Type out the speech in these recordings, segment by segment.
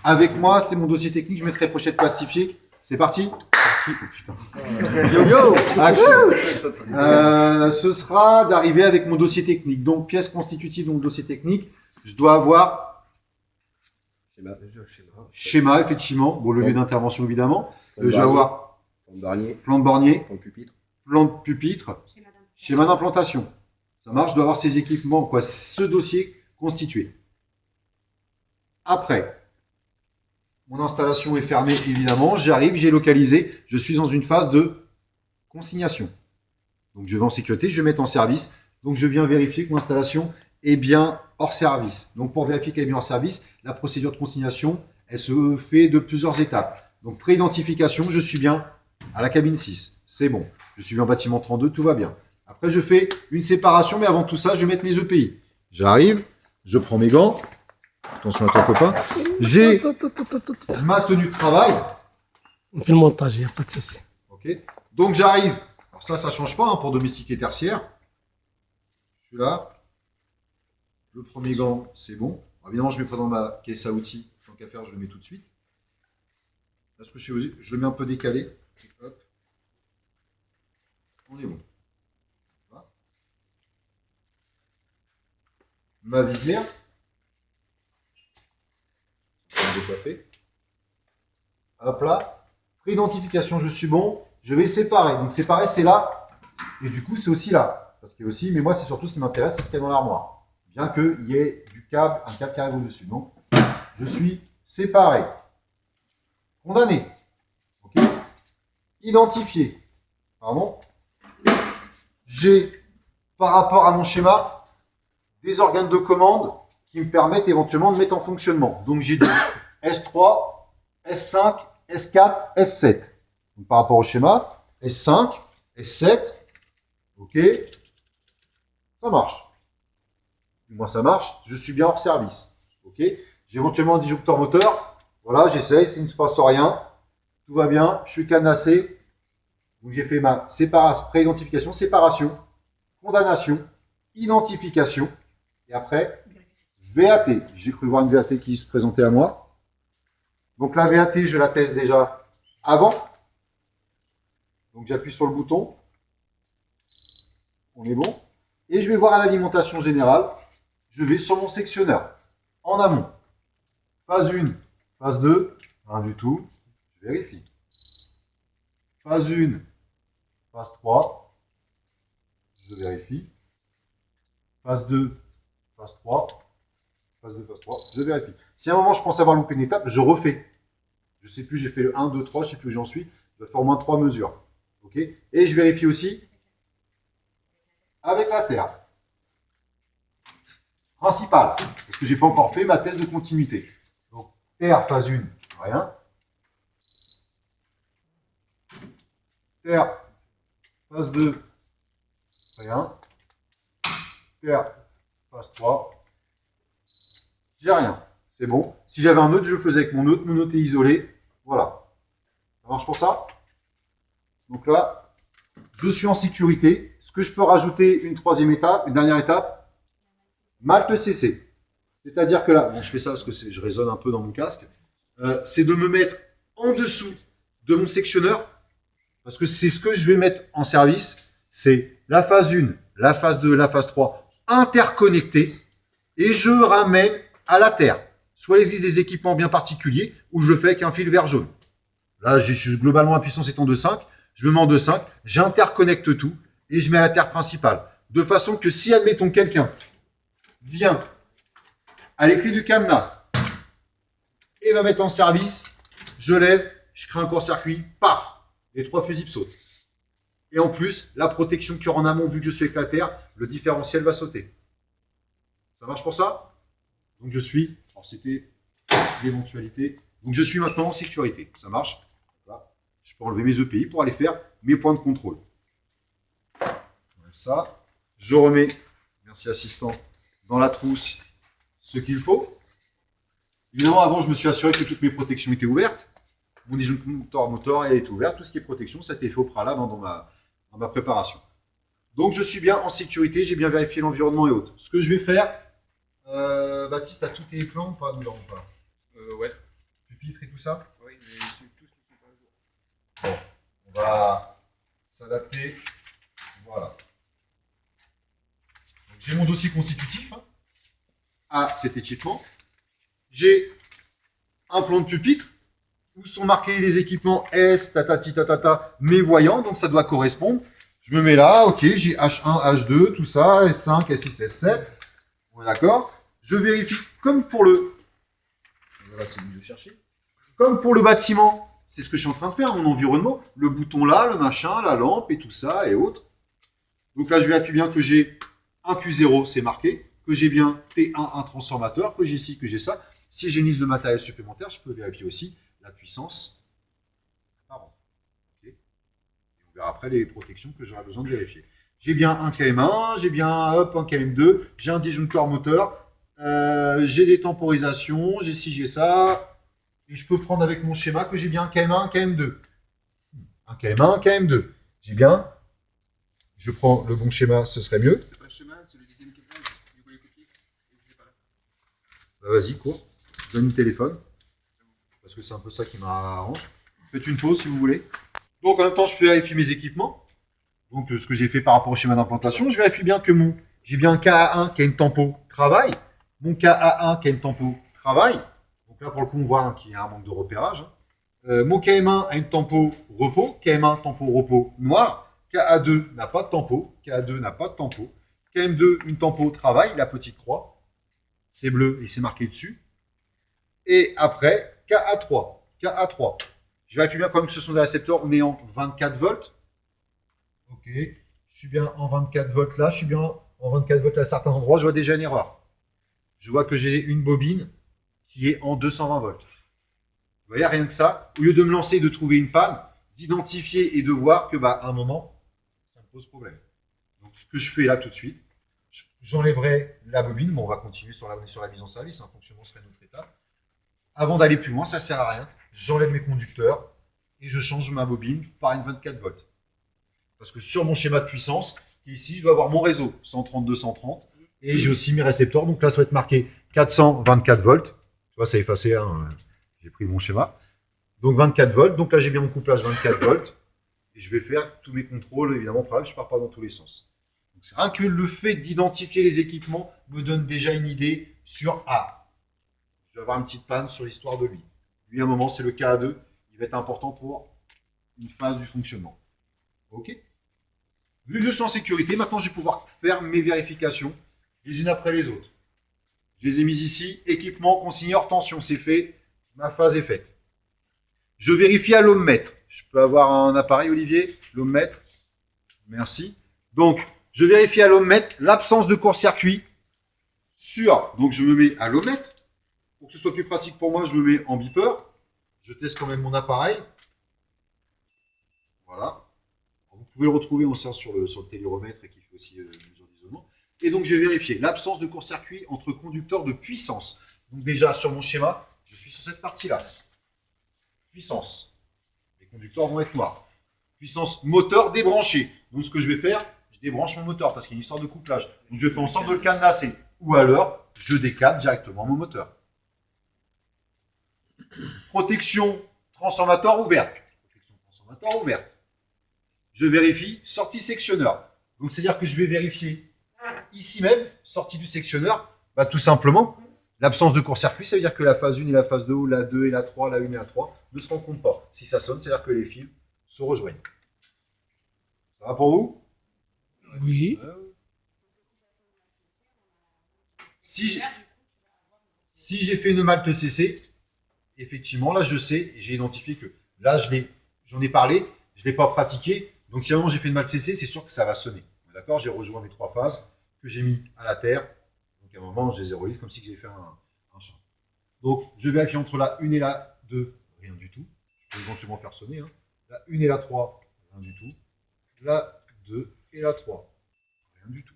Avec moi, c'est mon dossier technique, je mettrai pochette plastifiée. C'est parti? C'est parti. Oh putain. Yo yo, action. Ce sera d'arriver avec mon dossier technique. Donc, pièce constitutive de mon dossier technique, je dois avoir schéma, effectivement. Bon, le lieu d'intervention, évidemment. Je vais avoir plan de bornier, plan de pupitre, schéma d'implantation. Ça marche, je dois avoir ces équipements, quoi, ce dossier constitué. Après, mon installation est fermée, évidemment. J'arrive, j'ai localisé. Je suis dans une phase de consignation. Donc, je vais en sécurité, je vais mettre en service. Donc, je viens vérifier que mon installation est bien hors service. Donc, pour vérifier qu'elle est bien hors service, la procédure de consignation, elle se fait de plusieurs étapes. Donc, pré-identification, je suis bien à la cabine 6. C'est bon. Je suis bien au bâtiment 32, tout va bien. Après, je fais une séparation, mais avant tout ça, je vais mettre mes EPI. J'arrive, je prends mes gants. Attention à ton copain. J'ai ma tenue de travail. On fait le montage, il n'y a pas de souci. Ok. Donc j'arrive. Alors ça ne change pas hein, pour domestiquer tertiaire. Je suis là. Le premier gant, c'est bon. Alors, évidemment, je ne mets pas dans ma caisse à outils. Tant qu'à faire, je le mets tout de suite. Là, ce que je fais aussi, je le mets un peu décalé. Hop. On est bon. Voilà. Ma visière. Décoiffé. Hop là. Pré-identification, je suis bon. Je vais séparer. Donc séparer, c'est là. Et du coup, c'est aussi là. Parce qu'il y a aussi, mais moi, c'est surtout ce qui m'intéresse, c'est ce qu'il y a dans l'armoire. Bien qu'il y ait du câble, un câble qui arrive au-dessus. Donc, je suis séparé. Condamné. Ok. Identifié. Pardon. J'ai, par rapport à mon schéma, des organes de commande qui me permettent éventuellement de mettre en fonctionnement. Donc j'ai dit S3, S5, S4, S7. Donc, par rapport au schéma, S5, S7, ok, ça marche. Moi ça marche, je suis bien hors service. Ok, j'ai éventuellement un disjoncteur moteur, voilà, j'essaye, s'il ne se passe rien, tout va bien, je suis cadenassé. Donc j'ai fait ma pré-identification, séparation, condamnation, identification, et après, VAT. J'ai cru voir une VAT qui se présentait à moi. Donc la VAT, je la teste déjà avant. Donc j'appuie sur le bouton. On est bon. Et je vais voir à l'alimentation générale. Je vais sur mon sectionneur. En amont. Phase 1, phase 2, rien du tout. Je vérifie. Phase 1, phase 3. Je vérifie. Phase 2, phase 3. Phase 2, phase 3, je vérifie. Si à un moment je pense avoir loupé une étape, je refais. Je ne sais plus, j'ai fait le 1, 2, 3, je ne sais plus où j'en suis. Je dois faire au moins 3 mesures. Ok. Et je vérifie aussi avec la terre principale. Parce que je n'ai pas encore fait ma test de continuité. Donc, terre phase 1, rien. Terre phase 2, rien. Terre phase 3. J'ai rien. C'est bon. Si j'avais un nœud, je le faisais avec mon nœud. Mon nœud est isolé. Voilà. Ça marche pour ça? Donc là, je suis en sécurité. Ce que je peux rajouter une troisième étape, une dernière étape, malte CC. C'est-à-dire que là, bon, je fais ça parce que je résonne un peu dans mon casque, c'est de me mettre en dessous de mon sectionneur, parce que c'est ce que je vais mettre en service. C'est la phase 1, la phase 2, la phase 3 interconnectées, et je ramène à la terre. Soit il existe des équipements bien particuliers, où je le fais avec un fil vert jaune. Là, je suis globalement à puissance étant de 5. Je me mets en 2,5. J'interconnecte tout et je mets à la terre principale. De façon que si, admettons, quelqu'un vient à les clés du cadenas et va mettre en service, je lève, je crée un court-circuit, paf, les 3 fusibles sautent. Et en plus, la protection qu'il y aura en amont, vu que je suis avec la terre, le différentiel va sauter. Ça marche pour ça? Donc je suis, alors c'était l'éventualité, donc je suis maintenant en sécurité. Ça marche? Voilà. Je peux enlever mes EPI pour aller faire mes points de contrôle. Ça, je remets, merci assistant, dans la trousse ce qu'il faut. Évidemment, avant, je me suis assuré que toutes mes protections étaient ouvertes. Mon disjoncteur moteur est ouvert. Tout ce qui est protection, ça a été fait au préalable dans ma préparation. Donc, je suis bien en sécurité. J'ai bien vérifié l'environnement et autres. Ce que je vais faire, Baptiste, as tous tes plans ou pas? Ouais. tout ça? Oui, mais tous ne sont pas à jour. Bon, on va s'adapter. Voilà. Donc, j'ai mon dossier constitutif à cet équipement. J'ai un plan de pupitre où sont marqués les équipements S, tatati, tatata, mes voyants, donc ça doit correspondre. Je me mets là, ok, j'ai H1, H2, tout ça, S5, S6, S7. On est d'accord? Je vérifie, comme pour le... Voilà, c'est mieux de chercher. Comme pour le bâtiment, c'est ce que je suis en train de faire, mon environnement. Le bouton là, le machin, la lampe et tout ça et autres. Donc là, je vérifie bien que j'ai un Q0, c'est marqué, que j'ai bien T1, un transformateur, que j'ai ci, que j'ai ça. Si j'ai une liste de matériel supplémentaire, je peux vérifier aussi la puissance apparente. Okay. Et on verra après les protections que j'aurai besoin de vérifier. J'ai bien un KM1, j'ai bien un KM2, j'ai un disjoncteur moteur, j'ai des temporisations, j'ai ci, j'ai ça. Et je peux prendre avec mon schéma que j'ai bien un KM1, un KM2. Un KM1, un KM2. J'ai bien. Je prends le bon schéma, ce serait mieux. C'est pas le schéma, c'est le deuxième câblage. Du coup, les copies, et vous êtes pas là. Bah, vas-y, cours. Je donne le téléphone. Parce que c'est un peu ça qui m'arrange. Faites une pause si vous voulez. Donc en même temps, je peux vérifier mes équipements. Donc ce que j'ai fait par rapport au schéma d'implantation, je vérifie bien que j'ai bien un KA1 qui a une tempo travail. Mon KA1 qui a une tempo travail. Donc là, pour le coup, on voit qu'il y a un manque de repérage. Mon KM1 a une tempo repos. KM1 tempo repos noir. KA2 n'a pas de tempo. KA2 n'a pas de tempo. KM2, une tempo travail, la petite croix. C'est bleu et c'est marqué dessus. Et après, KA3. KA3. Je vérifie bien quand même que ce sont des récepteurs. On est en 24 volts. Ok. Je suis bien en 24 volts là. Je suis bien en 24 volts à certains endroits. Je vois déjà une erreur. Je vois que j'ai une bobine qui est en 220 volts. Vous voyez, rien que ça, au lieu de me lancer et de trouver une panne, d'identifier et de voir que, à un moment, ça me pose problème. Donc, ce que je fais là tout de suite, j'enlèverai la bobine. Bon, on va continuer sur la mise en service. Un fonctionnement serait une autre étape. Avant d'aller plus loin, ça ne sert à rien. J'enlève mes conducteurs et je change ma bobine par une 24 volts. Parce que sur mon schéma de puissance, ici, je dois avoir mon réseau 130-230 et j'ai aussi mes récepteurs. Donc là, ça va être marqué 424 volts. Tu vois, ça a effacé. J'ai pris mon schéma. Donc 24 volts. Donc là, j'ai bien mon couplage 24 volts. Et je vais faire tous mes contrôles, évidemment, par là, je ne pars pas dans tous les sens. Donc c'est rien que le fait d'identifier les équipements me donne déjà une idée sur A. Je vais avoir une petite panne sur l'histoire de lui. Lui, à un moment, c'est le KA2. Il va être important pour une phase du fonctionnement. OK. Vu que je suis en sécurité, maintenant, je vais pouvoir faire mes vérifications les unes après les autres. Je les ai mises ici. Équipement, consigné hors tension, c'est fait. Ma phase est faite. Je vérifie à l'ohmmètre. Je peux avoir un appareil, Olivier? L'ohmmètre. Merci. Donc, je vérifie à l'ohmmètre l'absence de court-circuit sur. Donc, je me mets à l'ohmmètre. Pour que ce soit plus pratique pour moi, je me mets en beeper. Je teste quand même mon appareil. Voilà. Vous pouvez le retrouver, on sert sur le téléromètre et qui fait aussi mesure d'isolement. Et donc, je vais vérifier l'absence de court-circuit entre conducteurs de puissance. Donc, déjà, sur mon schéma, je suis sur cette partie-là. Puissance. Les conducteurs vont être noirs. Puissance moteur débranché. Donc, ce que je vais faire, je débranche mon moteur parce qu'il y a une histoire de couplage. Donc, je fais en sorte de le cadenasser. Ou alors, je décale directement mon moteur. Protection transformateur ouverte. Protection transformateur ouverte. Je vérifie sortie sectionneur. Donc, c'est-à-dire que je vais vérifier ici même, sortie du sectionneur, tout simplement, l'absence de court-circuit, ça veut dire que la phase 1 et la phase 2, ou la 2 et la 3, la 1 et la 3 ne se rencontrent pas. Si ça sonne, c'est-à-dire que les fils se rejoignent. Ça va pour vous? Oui. Si j'ai fait une malte CC, effectivement, là, je sais, j'ai identifié que là, j'en ai parlé, je ne l'ai pas pratiqué. Donc, si à un moment j'ai fait une malte CC, c'est sûr que ça va sonner. D'accord? J'ai rejoint mes 3 phases que j'ai mis à la terre. Donc, à un moment, je les ai reliées comme si j'ai fait un champ. Donc, je vérifie entre la 1 et la 2, rien du tout. Je peux éventuellement faire sonner. La 1 et la 3, rien du tout. La 2 et la 3, rien du tout.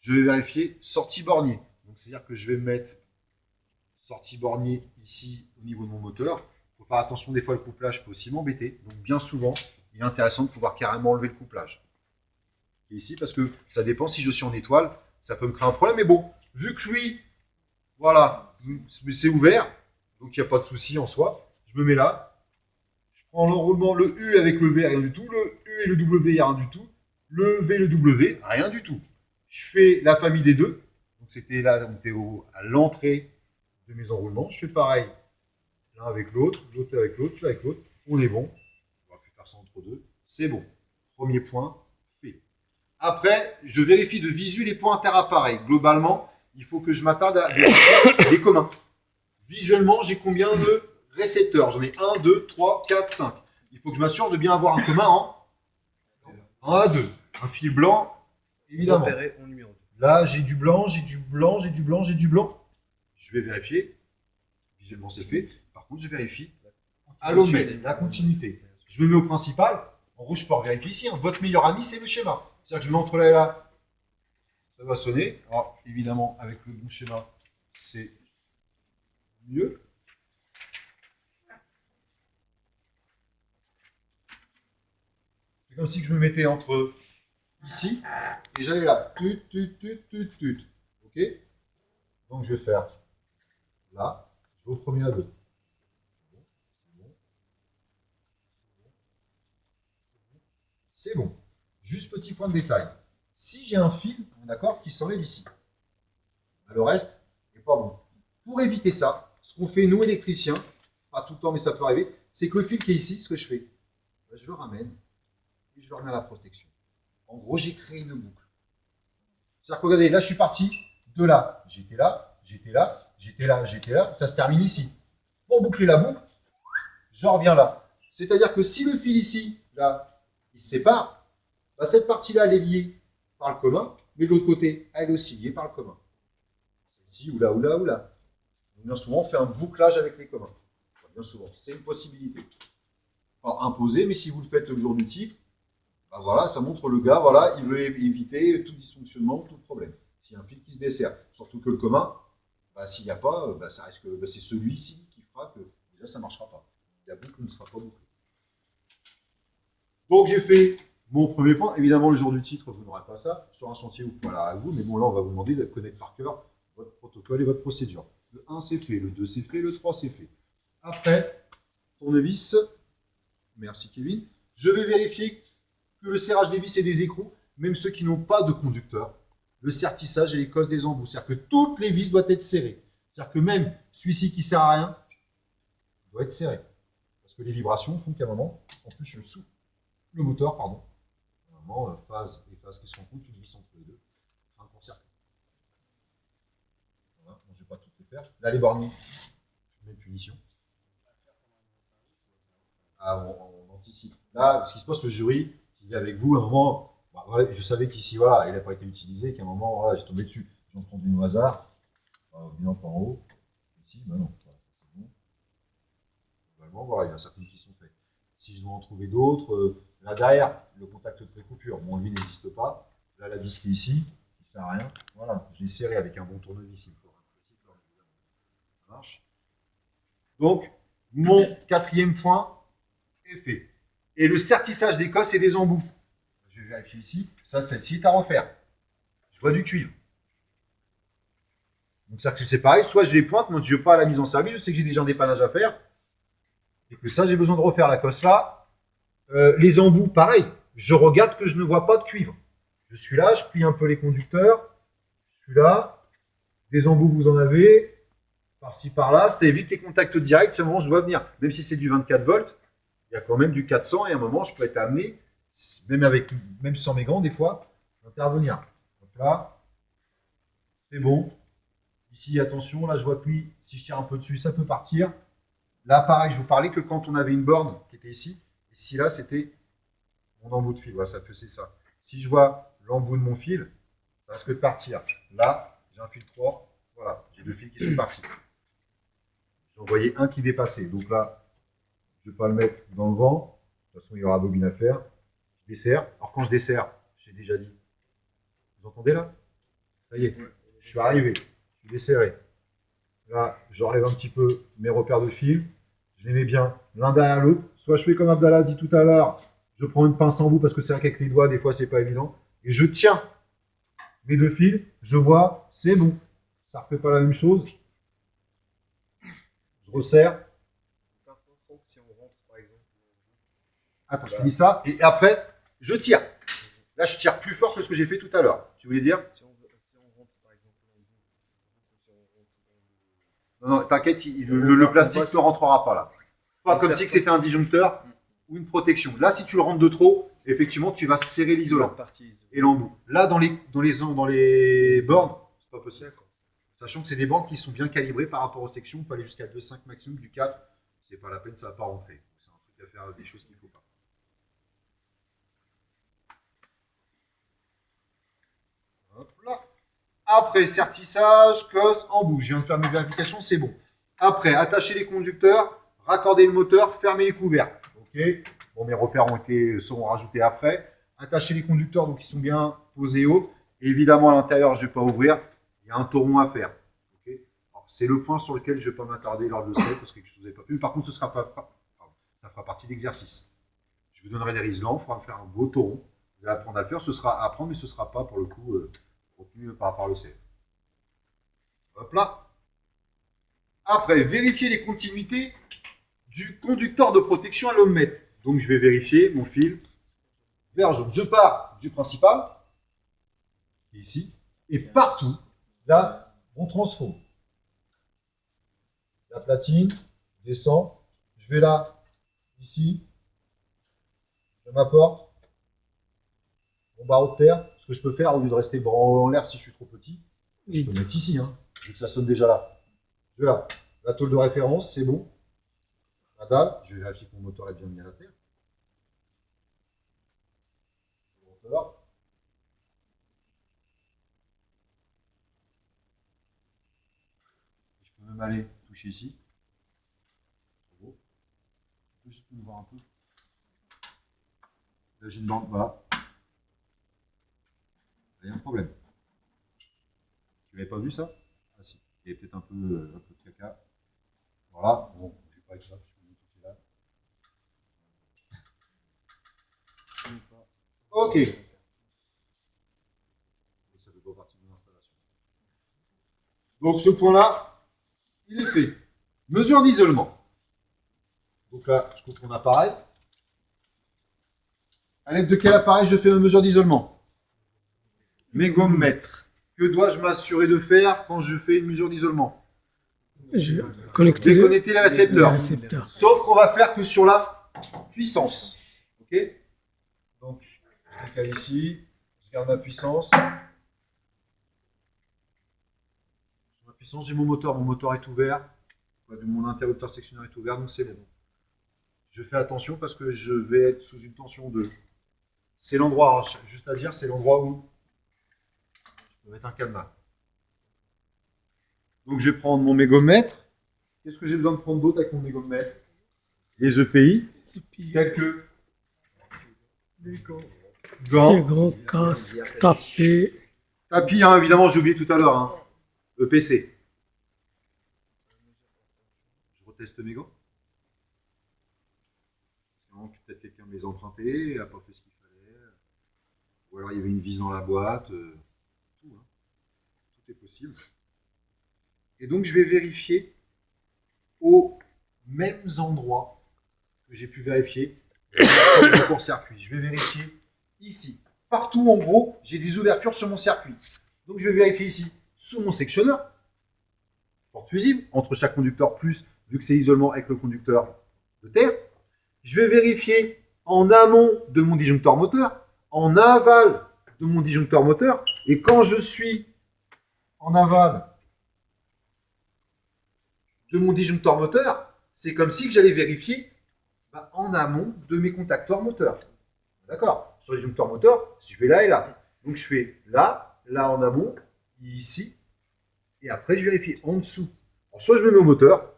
Je vais vérifier sortie bornier. Donc, c'est-à-dire que je vais mettre sortie bornier ici au niveau de mon moteur. Il faut faire attention, des fois le couplage peut aussi m'embêter. Donc bien souvent, il est intéressant de pouvoir carrément enlever le couplage. Et ici, parce que ça dépend si je suis en étoile, ça peut me créer un problème. Mais bon, vu que lui, voilà, c'est ouvert, Donc, il n'y a pas de souci en soi. Je me mets là. Je prends l'enroulement, le U avec le V, rien du tout. Le U et le W, rien du tout. Le V et le W, rien du tout. Je fais la famille des deux. Donc, c'était là, on était à l'entrée de mes enroulements. Je fais pareil. L'un avec l'autre, l'autre avec l'autre, l'autre avec l'autre. On est bon. On va plus faire ça entre deux. C'est bon. Premier point fait. Après, je vérifie de visu les points interappareils. Globalement, il faut que je m'attarde à les communs. Visuellement, j'ai combien de récepteurs? J'en ai 1, 2, 3, 4, 5. Il faut que je m'assure de bien avoir un commun en A2. Un fil blanc, évidemment. En numéro 2. Là, j'ai du blanc, j'ai du blanc, j'ai du blanc, j'ai du blanc. Je vais vérifier. Visuellement, c'est fait. Par contre, je vérifie à l'omètre, la continuité. Je me mets au principal. En rouge, je peux vérifier ici. Hein. Votre meilleur ami, c'est le schéma. C'est-à-dire que je mets entre là et là. Ça va sonner. Alors, évidemment, avec le bon schéma, c'est mieux. C'est comme si je me mettais entre ici et j'allais là. Tut. OK? Donc, je vais faire là. Je vais au premier à deux. C'est bon. Juste petit point de détail. Si j'ai un fil, d'accord, qui s'enlève ici, le reste n'est pas bon. Pour éviter ça, ce qu'on fait, nous, électriciens, pas tout le temps, mais ça peut arriver, c'est que le fil qui est ici, ce que je fais, je le ramène et je le remets à la protection. En gros, j'ai créé une boucle. C'est-à-dire que, regardez, là, je suis parti de là. J'étais là, j'étais là, j'étais là, j'étais là. Ça se termine ici. Pour boucler la boucle, je reviens là. C'est-à-dire que si le fil ici, là, il se sépare, bah cette partie-là, elle est liée par le commun, mais de l'autre côté, elle est aussi liée par le commun. Ici, ou là, ou là, ou là. Donc, bien souvent, on fait un bouclage avec les communs. Enfin, bien souvent, c'est une possibilité. Pas imposé, mais si vous le faites le jour du titre, bah voilà, ça montre le gars, voilà, il veut éviter tout dysfonctionnement, tout problème. S'il y a un fil qui se dessert, surtout que le commun, bah, s'il n'y a pas, bah, ça risque, bah, c'est celui-ci qui fera que déjà ça ne marchera pas. La boucle ne sera pas bouclée. Donc j'ai fait mon premier point. Évidemment, le jour du titre, vous n'aurez pas ça. Sur un chantier, vous pouvez aller à vous. Mais bon, là, on va vous demander de connaître par cœur votre protocole et votre procédure. Le 1, c'est fait. Le 2, c'est fait. Le 3, c'est fait. Après, tournevis. Merci, Kevin. Je vais vérifier que le serrage des vis et des écrous, même ceux qui n'ont pas de conducteur, le sertissage et les cosses des embouts. C'est-à-dire que toutes les vis doivent être serrées. C'est-à-dire que même celui-ci qui ne sert à rien doit être serré. Parce que les vibrations font qu'à un moment, en plus, je souffle. Le moteur, pardon. Normalement, phase et phase qui se rencontrent, une vis entre les deux. Un concerté. Voilà, bon, je ne vais pas tout les faire. Là, les borniers, je mets une punition. Ah, on anticipe. Là, ce qui se passe, le jury, il est avec vous, à un moment, bah, voilà, je savais qu'ici, voilà, il n'a pas été utilisé, qu'à un moment, voilà, j'ai tombé dessus. J'en prends d'une au hasard. Bien pas en haut. Ici, ben non. Voilà, c'est bon. Globalement, voilà, il y a certaines qui sont faites. Si je dois en trouver d'autres, là derrière, le contact de pré-coupure, bon, lui n'existe pas. Là, la vis qui est ici, qui ne sert à rien. Voilà, je l'ai serré avec un bon tournevis, il me faut un ça marche. Donc, mon quatrième point est fait. Et le sertissage des cosses et des embouts. Je vais vérifier ici. Ça, celle-ci est à refaire. Je vois du cuivre. Donc, c'est pareil. Soit je les pointe, moi, je ne veux pas à la mise en service. Je sais que j'ai déjà un dépannage à faire. Et que ça, j'ai besoin de refaire la cosse là. Les embouts, pareil. Je regarde que je ne vois pas de cuivre. Je suis là, je plie un peu les conducteurs. Je suis là. Des embouts, vous en avez. Par-ci, par-là. Ça évite les contacts directs. C'est un moment où je dois venir. Même si c'est du 24 volts, il y a quand même du 400. Et à un moment, je peux être amené, même sans mes gants, des fois, d'intervenir. Donc là, c'est bon. Ici, attention. Là, je vois que lui, si je tire un peu dessus, ça peut partir. Là, pareil, je vous parlais que quand on avait une borne qui était ici, ici, là, c'était mon embout de fil. Voilà, ça faisait ça. Si je vois l'embout de mon fil, ça risque de partir. Là, j'ai un fil 3. Voilà, j'ai deux fils qui sont partis. J'en voyais un qui dépassait. Donc là, je ne vais pas le mettre dans le vent. De toute façon, il y aura bobine à faire. Je desserre. Alors, quand je desserre, j'ai déjà dit. Vous entendez là? Ça y est, je suis arrivé. Je suis desserré. Là, je relève un petit peu mes repères de fil. Je les mets bien l'un derrière l'autre. Soit je fais comme Abdallah dit tout à l'heure, je prends une pince en bout parce que c'est vrai qu'avec les doigts, des fois, c'est pas évident. Et je tiens mes deux fils. Je vois, c'est bon. Ça ne refait pas la même chose. Je resserre. Parfois, Franck, si on rentre, par exemple. Attends, je finis ça. Et après, je tire. Là, je tire plus fort que ce que j'ai fait tout à l'heure. Tu voulais dire? Si on rentre, par exemple, en bout, si on rentre dans le. Non, non, t'inquiète, le plastique ne rentrera pas là. Pas Un comme si c'était un disjoncteur ou une protection. Là, si tu le rentres de trop, effectivement, tu vas serrer l'isolant partie isolée. et l'embout. Là, dans les bornes, c'est pas possible. Sachant que c'est des bornes qui sont bien calibrées par rapport aux sections. On peut aller jusqu'à 2,5 maximum, du 4. C'est pas la peine, ça va pas rentrer. C'est un truc à faire, des choses qu'il ne faut pas. Hop là. Après, sertissage, cosse, embout. Je viens de faire mes vérifications, c'est bon. Après, attacher les conducteurs, raccorder le moteur, fermer les couvercles. Ok. Bon, mes repères seront rajoutés après. Attacher les conducteurs, donc ils sont bien posés haut. Évidemment, à l'intérieur, je ne vais pas ouvrir. Il y a un toron à faire. Okay. C'est le point sur lequel je ne vais pas m'attarder lors de cette, parce que je ne vous ai pas fait. Par contre, ça fera partie de l'exercice. Je vous donnerai des riselants, il faudra faire un beau toron. Vous allez apprendre à le faire. Ce sera à apprendre, mais ce ne sera pas pour le coup retenu par le CF. Hop là. Après, vérifier les continuités du conducteur de protection à l'ohmmètre. Donc, je vais vérifier mon fil vert jaune. Je pars du principal, ici, et partout, là, mon transfo. La platine descend. Je vais là, ici. Je m'apporte mon barreau de terre. Ce que je peux faire, au lieu de rester en l'air si je suis trop petit, je peux mettre ici, hein, vu que ça sonne déjà là. Je vais là. La tôle de référence, c'est bon. La dalle, je vais vérifier que mon moteur est bien mis à la terre. Le moteur. Je peux même aller toucher ici. C'est beau. Je peux juste me voir un peu. Là, j'ai une bande, voilà. Il y a un problème. Tu l'avais pas vu ça? Ah si. Il y a peut-être un peu de caca. Voilà. Bon, je vais pas avec ça, parce que je peux toucher là. Ok. Ça fait pas partie de mon installation. Donc ce point-là, il est fait. Mesure d'isolement. Donc là, je coupe mon appareil. À l'aide de quel appareil je fais ma mesure d'isolement? Mégommètre. Que dois-je m'assurer de faire quand je fais une mesure d'isolement? Déconnecter les récepteurs. Sauf qu'on va faire que sur la puissance. Ok? Donc, je décale ici. Je garde ma puissance. Sur ma puissance, j'ai mon moteur. Mon moteur est ouvert. Mon interrupteur sectionneur est ouvert, donc c'est bon. Je fais attention parce que je vais être sous une tension de... C'est l'endroit, juste à dire, c'est l'endroit où je peux mettre un cadenas. Donc je vais prendre mon mégomètre. Qu'est-ce que j'ai besoin de prendre d'autre avec mon mégomètre? Les EPI, quelques gants, casque, tapis. Tapis, hein, évidemment, j'ai oublié tout à l'heure. Hein. EPC. Je reteste mes gants. Peut-être quelqu'un me les a empruntés, n'a pas fait ce qu'il fallait. Ou alors il y avait une vis dans la boîte. Tout, hein. Tout est possible. Et donc je vais vérifier aux mêmes endroits que j'ai pu vérifier le court-circuit. Je vais vérifier ici. Partout en gros, j'ai des ouvertures sur mon circuit. Donc je vais vérifier ici, sous mon sectionneur, porte fusible, entre chaque conducteur plus, vu que c'est isolement avec le conducteur de terre. Je vais vérifier en amont de mon disjoncteur moteur, en aval de mon disjoncteur moteur. Et quand je suis en aval de mon disjoncteur moteur, c'est comme si j'allais vérifier en amont de mes contacteurs moteurs. D'accord? Sur le disjoncteur moteur, si je vais là et là. Donc je fais là, là en amont, ici, et après je vérifie en dessous. Alors soit je me mets au moteur,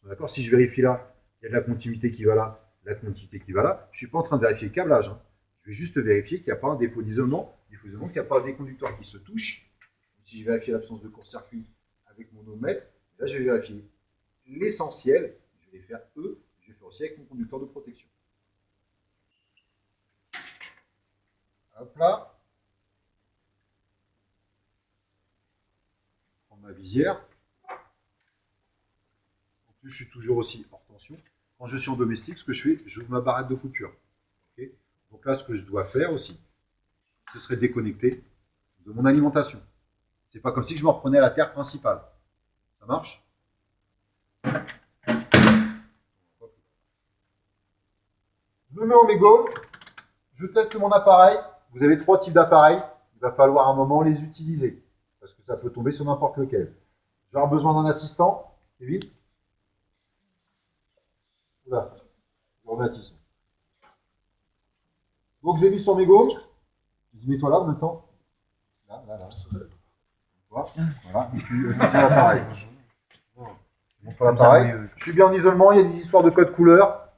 d'accord? Si je vérifie là, il y a de la continuité qui va là, la continuité qui va là. Je ne suis pas en train de vérifier le câblage. Hein. Je vais juste vérifier qu'il n'y a pas un défaut d'isolement, qu'il n'y a pas des conducteurs qui se touchent. Si je vérifie l'absence de court-circuit avec mon ohmmètre, là je vais vérifier l'essentiel. Je vais les faire eux. Je vais faire aussi avec mon conducteur de protection. Hop là. Je prends ma visière. je suis toujours aussi hors tension. Quand je suis en domestique, ce que je fais, j'ouvre ma barrette de coupure. Okay. Donc là, ce que je dois faire aussi, ce serait déconnecter de mon alimentation. C'est pas comme si je me reprenais à la terre principale. Ça marche? Je me mets en mégot, je teste mon appareil. Vous avez 3 types d'appareils. Il va falloir à un moment les utiliser. Parce que ça peut tomber sur n'importe lequel. Je vais avoir besoin d'un assistant. Kevin. Oula, rhumatisme. Donc j'ai mis sur mes gaumes. Je dis, mets-toi là en même temps. Là. Voilà. Et puis, l'appareil. Montre l'appareil. Je suis bien en isolement. Il y a des histoires de code couleur.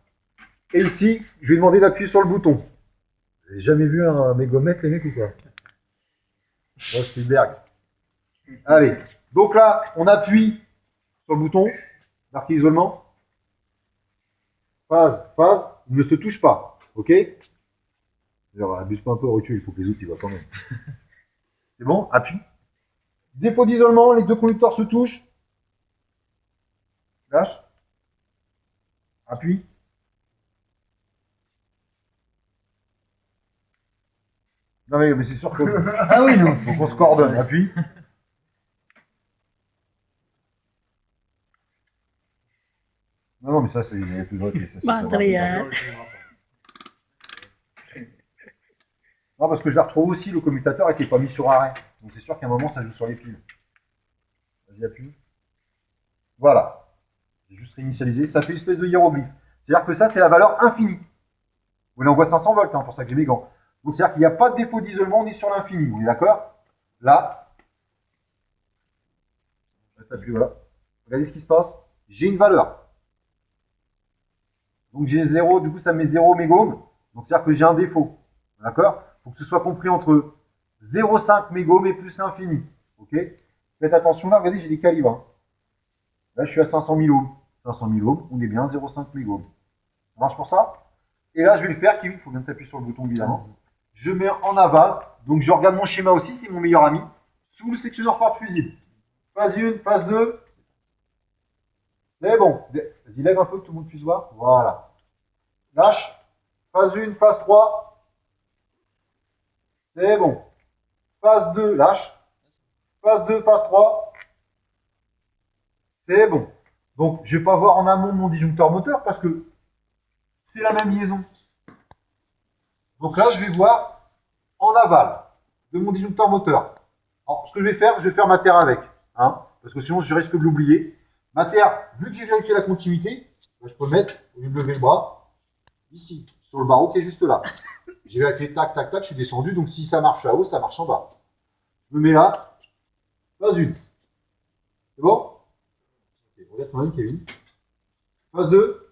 Et ici, je vais demander d'appuyer sur le bouton. Vous n'avez jamais vu un mégomètre, les mecs, ou quoi? Oh, Spielberg. Allez. Donc là, on appuie sur le bouton. Marqué isolement. Phase. Il ne se touche pas. OK? Alors, abuse pas un peu au recul, il faut que les autres y voient quand même. C'est bon? Appuie. Défaut d'isolement, les deux conducteurs se touchent. Lâche. Appuie. Non mais c'est sûr que... Ah oui, non. Faut qu'on se coordonne. Appuie. Non, mais ça, c'est... Il y a plus de retrait, ça, Material. Non, parce que je la retrouve aussi, le commutateur n'était pas mis sur arrêt. Donc c'est sûr qu'à un moment, ça joue sur les piles. Vas-y, appuie. Voilà. J'ai juste réinitialisé. Ça fait une espèce de hiéroglyphe. C'est-à-dire que ça, c'est la valeur infinie. Vous l'envoie 500 volts, hein, pour ça que j'ai mes gants. Donc c'est-à-dire qu'il n'y a pas de défaut d'isolement, on est sur l'infini. Vous êtes d'accord? Là. Je reste appuyé, voilà. Regardez ce qui se passe. J'ai une valeur. Donc j'ai 0, du coup ça me met 0 mégohms. Donc c'est-à-dire que j'ai un défaut. D'accord? Il faut que ce soit compris entre 0,5 mégahms et plus l'infini. Ok? Faites attention là, regardez, j'ai des calibres. Hein. Là, je suis à 500 000 ohms. 500 000 ohms, on est bien 0,5 mégahms. Ça marche pour ça? Et là, je vais le faire, Kevin, il faut bien t'appuyer sur le bouton évidemment. Je mets en aval, donc je regarde mon schéma aussi, c'est mon meilleur ami, sous le sectionneur porte-fusible. Phase 1, phase 2. C'est bon. Vas-y, lève un peu que tout le monde puisse voir. Voilà. Lâche. Phase 1, phase 3. C'est bon. Phase 2, lâche. Phase 2, phase 3. C'est bon. Donc, je ne vais pas voir en amont mon disjoncteur moteur parce que c'est la même liaison. Donc là, je vais voir en aval de mon disjoncteur moteur. Alors, ce que je vais faire ma terre avec. Hein, parce que sinon, je risque de l'oublier. Ma terre, vu que j'ai vérifié la continuité, je peux le mettre, au lieu de lever le bras, ici, sur le barreau qui est juste là. J'ai vérifié, tac, tac, tac, je suis descendu. Donc, si ça marche là-haut, ça marche en bas. Je me mets là. Phase 1. C'est bon? Ok, regarde quand même, Kevin. Phase 2.